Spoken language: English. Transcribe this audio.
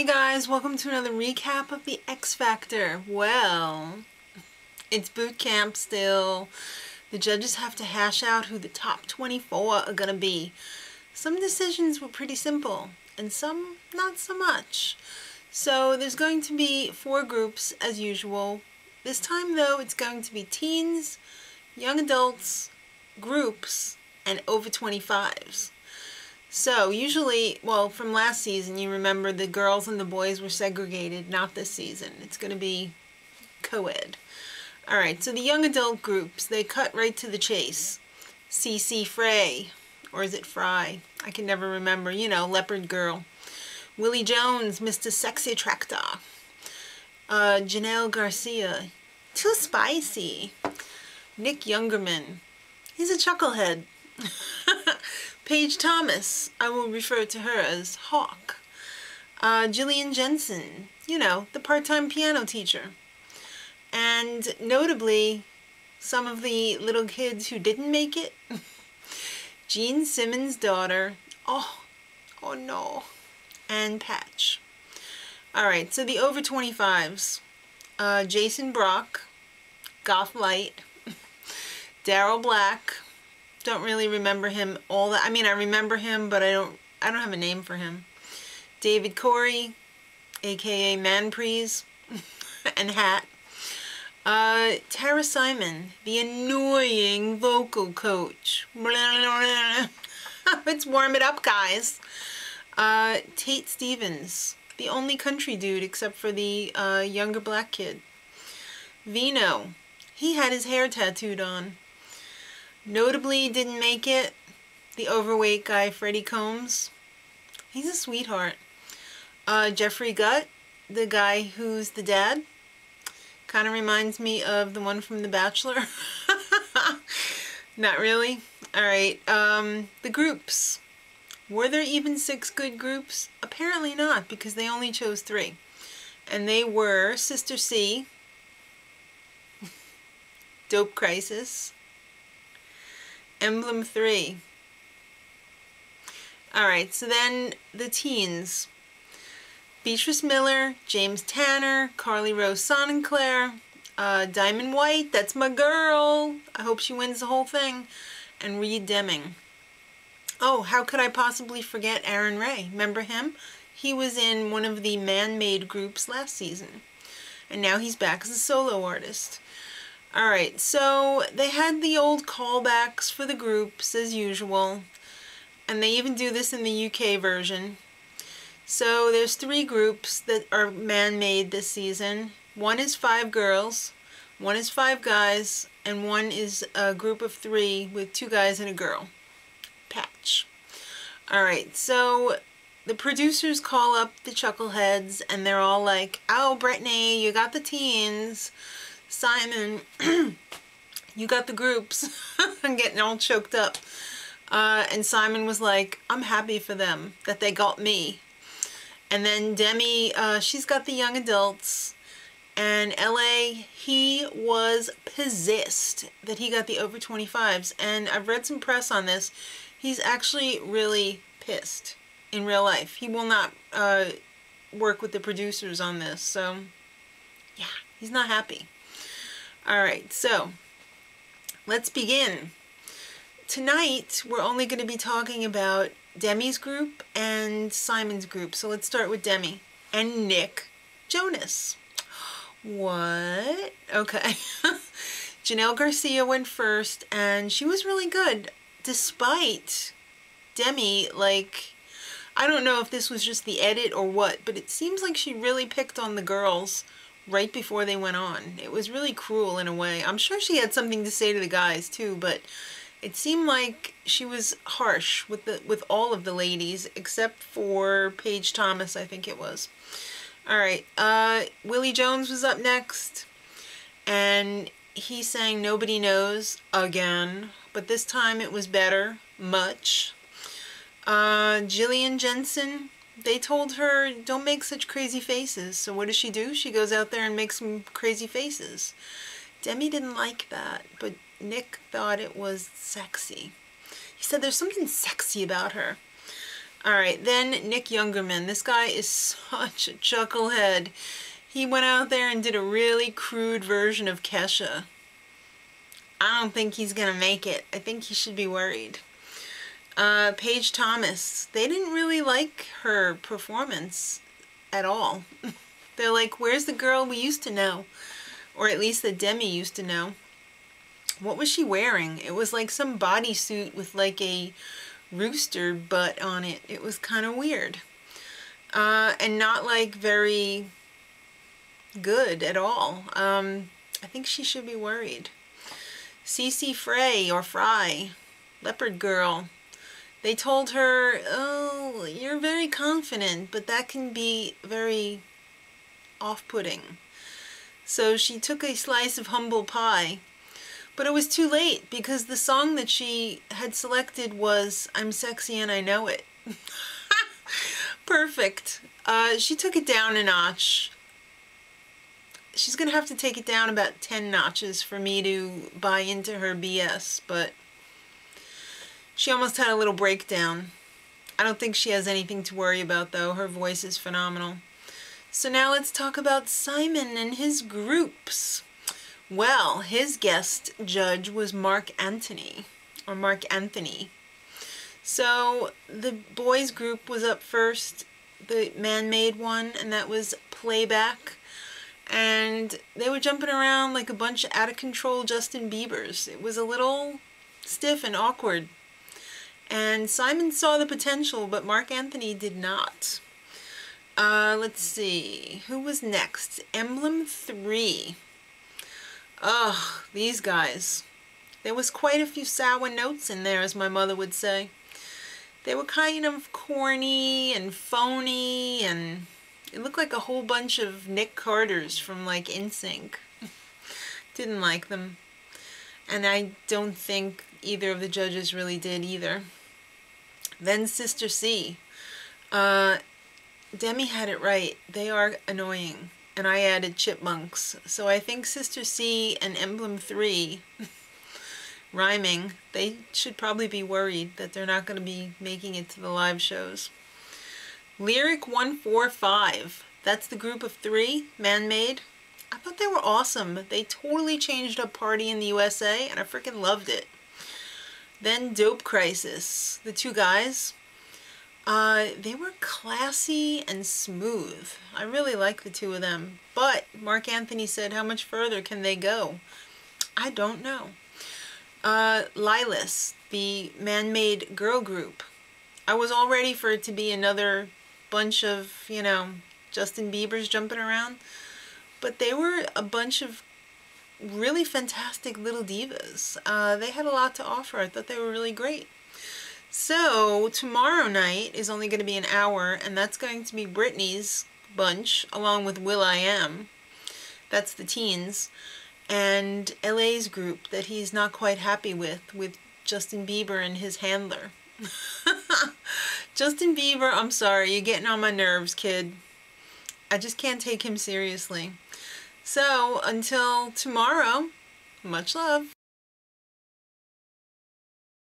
Hey guys, welcome to another recap of the X Factor. Well, it's boot camp still. The judges have to hash out who the top 24 are gonna be. Some decisions were pretty simple, and some not so much. So there's going to be 4 groups as usual. This time though, it's going to be teens, young adults, groups, and over 25s. So usually, well, from last season, you remember the girls and the boys were segregated. Not this season. It's going to be co-ed. Alright, so the young adult groups, they cut right to the chase. CC Frey, or is it Fry? I can never remember. You know, Leopard Girl. Willie Jones, Mr. Sexy Tractor. Janelle Garcia, too spicy. Nick Youngerman, he's a chucklehead. Paige Thomas, I will refer to her as Hawk. Jillian Jensen, you know, the part-time piano teacher. And notably, some of the little kids who didn't make it. Gene Simmons' daughter, oh no, and Patch. Alright, so the over 25s. Jason Brock, Goth Light, Daryl Black. Don't really remember him all that. I mean, I remember him, but I don't have a name for him. David Corey, aka Manprees, and Hat. Tara Simon, the annoying vocal coach. Let's warm it up, guys. Tate Stevens, the only country dude except for the younger black kid. Vino, he had his hair tattooed on. Notably didn't make it, the overweight guy Freddie Combs. He's a sweetheart. Jeffrey Gutt, the guy who's the dad. Kind of reminds me of the one from The Bachelor. Not really. Alright, the groups. Were there even 6 good groups? Apparently not, because they only chose 3. And they were Sister C, Dope Crisis, Emblem 3. Alright, so then the teens. Beatrice Miller, James Tanner, Carly Rose Sonnenklair, Diamond White, that's my girl. I hope she wins the whole thing. And Reed Deming. Oh, how could I possibly forget Aaron Ray? Remember him? He was in one of the man-made groups last season. And now he's back as a solo artist. Alright, so they had the old callbacks for the groups as usual, and they even do this in the UK version. So there's 3 groups that are man-made this season. One is 5 girls, one is 5 guys, and one is a group of 3 with 2 guys and a girl. Patch. Alright, so the producers call up the chuckleheads and they're all like, "Oh, Brittany, you got the teens. Simon, you got the groups." I'm getting all choked up. And Simon was like, "I'm happy for them that they got me." And then Demi, she's got the young adults. And LA, he was possessed that he got the over 25s. And I've read some press on this. He's actually really pissed in real life. He will not work with the producers on this. So, yeah, he's not happy. Alright, so let's begin. Tonight we're only going to be talking about Demi's group and Simon's group. So let's start with Demi and Nick Jonas. What? Okay. Janelle Garcia went first and she was really good despite Demi, like, I don't know if this was just the edit or what, but it seems like she really picked on the girls right before they went on. It was really cruel in a way. I'm sure she had something to say to the guys too, but it seemed like she was harsh with all of the ladies except for Paige Thomas, I think it was. Alright, Willie Jones was up next, and he sang Nobody Knows again, but this time it was better, much. Jillian Jensen, they told her, don't make such crazy faces. So what does she do? She goes out there and makes some crazy faces. Demi didn't like that, but Nick thought it was sexy. He said there's something sexy about her. Alright, then Nick Youngerman. This guy is such a chucklehead. He went out there and did a really crude version of Kesha. I don't think he's gonna make it. I think he should be worried. Paige Thomas. They didn't really like her performance at all. They're like, where's the girl we used to know? Or at least that Demi used to know. What was she wearing? It was like some bodysuit with like a rooster butt on it. It was kind of weird. And not like very good at all. I think she should be worried. Cece Frey or Fry, Leopard Girl. They told her, oh, you're very confident, but that can be very off-putting. So she took a slice of humble pie, but it was too late because the song that she had selected was I'm Sexy and I Know It. Perfect. She took it down a notch. She's gonna have to take it down about 10 notches for me to buy into her BS, but she almost had a little breakdown. I don't think she has anything to worry about though. Her voice is phenomenal. So now let's talk about Simon and his groups. Well, his guest judge was Mark Anthony, or Mark Anthony. So the boys group was up first, the man-made one, and that was Playback. And they were jumping around like a bunch of out-of-control Justin Biebers. It was a little stiff and awkward. And Simon saw the potential, but Mark Anthony did not. Let's see. Who was next? Emblem 3. Ugh, these guys. There was quite a few sour notes in there, as my mother would say. They were kind of corny and phony, and it looked like a whole bunch of Nick Carters from like NSYNC. Didn't like them. And I don't think either of the judges really did either. Then Sister C. Demi had it right. They are annoying. And I added chipmunks. So I think Sister C and Emblem 3, rhyming, they should probably be worried that they're not going to be making it to the live shows. Lyric 145. That's the group of 3, man-made. I thought they were awesome. They totally changed up Party in the USA, and I freaking loved it. Then Dope Crisis. The 2 guys. They were classy and smooth. I really like the 2 of them. But Mark Anthony said, how much further can they go? I don't know. Lilas, the man-made girl group. I was all ready for it to be another bunch of, you know, Justin Bieber's jumping around. But they were a bunch of really fantastic little divas. They had a lot to offer. I thought they were really great. So tomorrow night is only going to be an hour, and that's going to be Britney's bunch along with will.i.am. That's the teens. And LA's group that he's not quite happy with Justin Bieber and his handler. Justin Bieber, I'm sorry, you're getting on my nerves, kid. I just can't take him seriously. So until tomorrow, much love.